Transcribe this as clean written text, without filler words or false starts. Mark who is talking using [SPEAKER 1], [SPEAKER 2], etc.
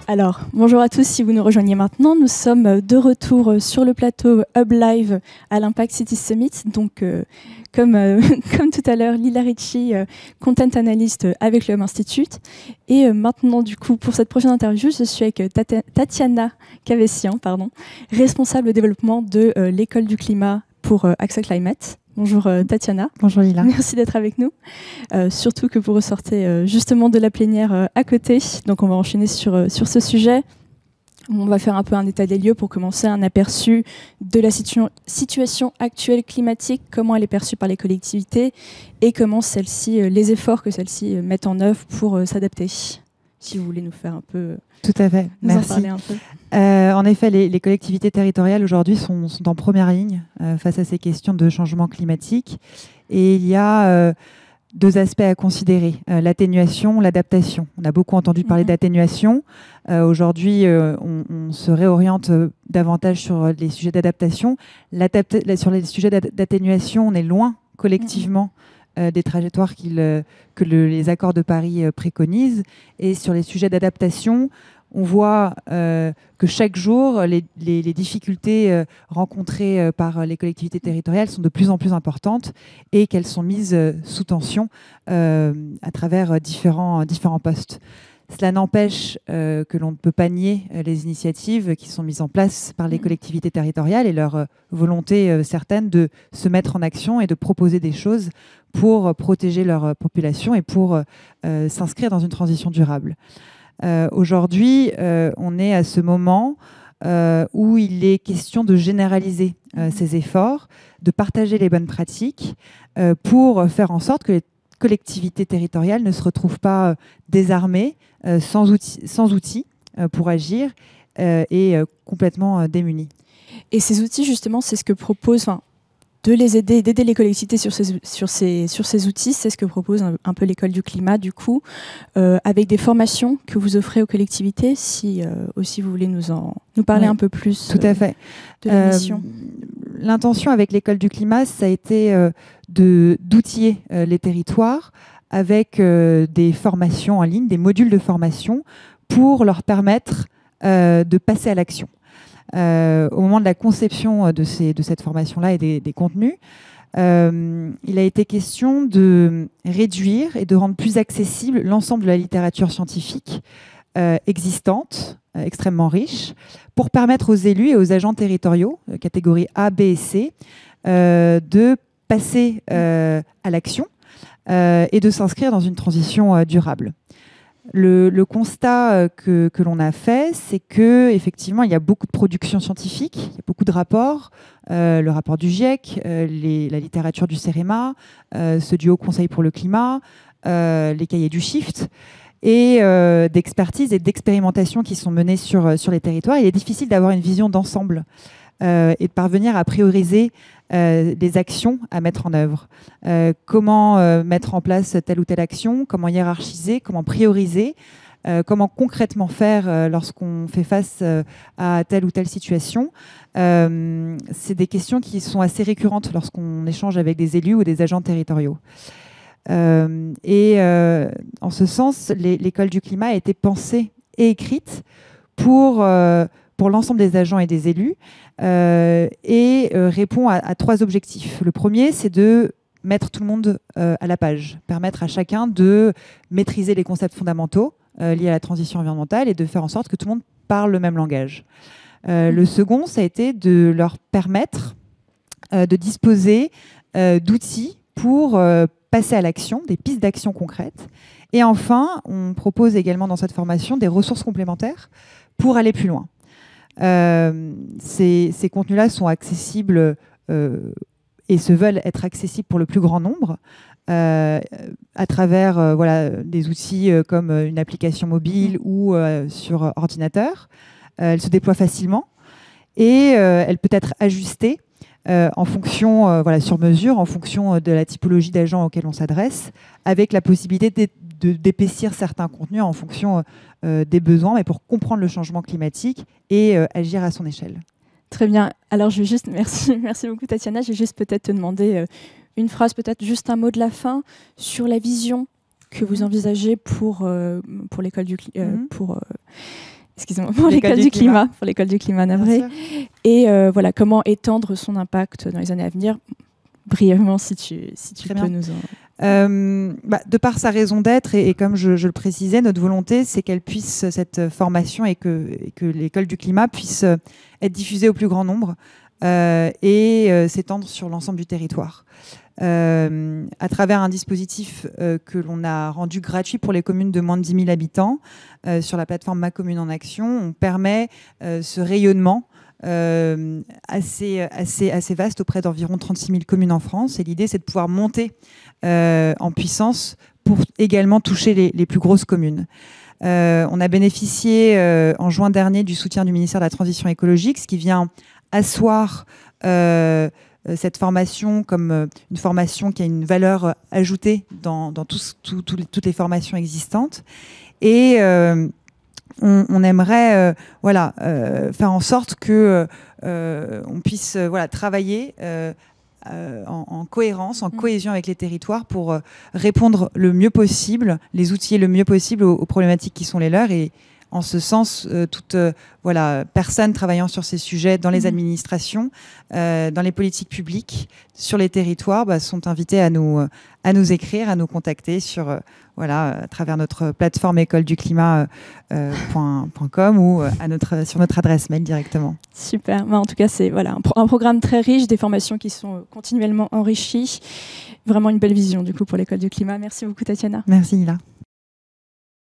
[SPEAKER 1] Alors, bonjour à tous, si vous nous rejoignez maintenant, nous sommes de retour sur le plateau Hub Live à l'Impact City Summit. Donc, comme tout à l'heure, Lila Ricci, Content Analyst avec le Hub Institute. Et maintenant, du coup, pour cette prochaine interview, je suis avec Tatiana Cavessian, responsable développement de l'École du climat pour AXA Climate. Bonjour Tatiana.
[SPEAKER 2] Bonjour Lila.
[SPEAKER 1] Merci d'être avec nous. Surtout que vous ressortez justement de la plénière à côté. Donc on va enchaîner sur ce sujet. On va faire un peu un état des lieux pour commencer, un aperçu de la situation actuelle climatique, comment elle est perçue par les collectivités et comment les efforts que celles-ci mettent en œuvre pour s'adapter. Si vous voulez nous faire un peu...
[SPEAKER 2] Tout à fait, merci.
[SPEAKER 1] En parler un peu.
[SPEAKER 2] En effet, les collectivités territoriales aujourd'hui sont en première ligne face à ces questions de changement climatique. Et il y a deux aspects à considérer, l'atténuation, l'adaptation. On a beaucoup entendu parler d'atténuation. Aujourd'hui, on se réoriente davantage sur les sujets d'adaptation. Sur les sujets d'atténuation, on est loin collectivement des trajectoires que les accords de Paris préconisent. Et sur les sujets d'adaptation, on voit que chaque jour, les difficultés rencontrées par les collectivités territoriales sont de plus en plus importantes et qu'elles sont mises sous tension à travers différents postes. Cela n'empêche que l'on ne peut pas nier les initiatives qui sont mises en place par les collectivités territoriales et leur volonté certaine de se mettre en action et de proposer des choses pour protéger leur population et pour s'inscrire dans une transition durable. Aujourd'hui, on est à ce moment où il est question de généraliser ces efforts, de partager les bonnes pratiques pour faire en sorte que les collectivités territoriales ne se retrouvent pas désarmées, sans outils pour agir et complètement démunies.
[SPEAKER 1] Et ces outils, justement, c'est ce que propose... de les aider, d'aider les collectivités sur ces outils, c'est ce que propose un peu l'école du climat, du coup, avec des formations que vous offrez aux collectivités, si aussi vous voulez nous parler un peu plus
[SPEAKER 2] tout à fait.
[SPEAKER 1] De la mission.
[SPEAKER 2] L'intention avec l'école du climat, ça a été d'outiller les territoires avec des formations en ligne, des modules de formation pour leur permettre de passer à l'action. Au moment de la conception de cette formation-là et des contenus, il a été question de réduire et de rendre plus accessible l'ensemble de la littérature scientifique existante, extrêmement riche, pour permettre aux élus et aux agents territoriaux, catégories A, B et C, de passer à l'action et de s'inscrire dans une transition durable. Le constat que l'on a fait, c'est qu'effectivement, il y a beaucoup de production scientifique, il y a beaucoup de rapports, le rapport du GIEC, la littérature du CEREMA, ceux du Haut Conseil pour le climat, les cahiers du Shift, et d'expertise et d'expérimentation qui sont menées sur les territoires. Il est difficile d'avoir une vision d'ensemble et de parvenir à prioriser des actions à mettre en œuvre. Comment mettre en place telle ou telle action, comment hiérarchiser, comment prioriser, comment concrètement faire lorsqu'on fait face à telle ou telle situation. C'est des questions qui sont assez récurrentes lorsqu'on échange avec des élus ou des agents territoriaux. En ce sens, l'école du climat a été pensée et écrite pour l'ensemble des agents et des élus et répond à 3 objectifs. Le premier, c'est de mettre tout le monde à la page, permettre à chacun de maîtriser les concepts fondamentaux liés à la transition environnementale et de faire en sorte que tout le monde parle le même langage. Le second, ça a été de leur permettre de disposer d'outils pour passer à l'action, des pistes d'action concrètes. Et enfin, on propose également dans cette formation des ressources complémentaires pour aller plus loin. Ces contenus-là sont accessibles et se veulent être accessibles pour le plus grand nombre à travers des outils comme une application mobile ou sur ordinateur. Elle se déploie facilement et elle peut être ajustée en fonction, sur mesure, en fonction de la typologie d'agents auxquels on s'adresse, avec la possibilité d'épaissir certains contenus en fonction des besoins, mais pour comprendre le changement climatique et agir à son échelle.
[SPEAKER 1] Très bien. Alors, je vais juste, merci beaucoup Tatiana. Je vais juste peut-être te demander une phrase, peut-être juste un mot de la fin sur la vision que vous envisagez pour l'école du pour l'école du climat, pour l'école du climat navré, et voilà comment étendre son impact dans les années à venir. Brièvement, si tu peux nous en...
[SPEAKER 2] de par sa raison d'être, et comme je le précisais, notre volonté, c'est qu'elle puisse, cette formation, et que l'école du climat puisse être diffusée au plus grand nombre et s'étendre sur l'ensemble du territoire. À travers un dispositif que l'on a rendu gratuit pour les communes de moins de 10 000 habitants, sur la plateforme Ma Commune en Action, on permet ce rayonnement assez vaste auprès d'environ 36 000 communes en France. Et l'idée, c'est de pouvoir monter en puissance pour également toucher les plus grosses communes. On a bénéficié en juin dernier du soutien du ministère de la Transition écologique, ce qui vient asseoir cette formation comme une formation qui a une valeur ajoutée dans toutes les formations existantes. Et on aimerait faire en sorte que on puisse travailler en cohérence, en cohésion avec les territoires pour répondre le mieux possible, les outiller le mieux possible aux problématiques qui sont les leurs. Et en ce sens, toute personne travaillant sur ces sujets dans les administrations, dans les politiques publiques, sur les territoires, sont invitées à nous écrire, à nous contacter sur à travers notre plateforme écoleduclimat.com ou sur notre adresse mail directement.
[SPEAKER 1] Super. En tout cas, c'est un programme très riche, des formations qui sont continuellement enrichies. Vraiment une belle vision du coup pour l'école du climat. Merci beaucoup Tatiana.
[SPEAKER 2] Merci Lila.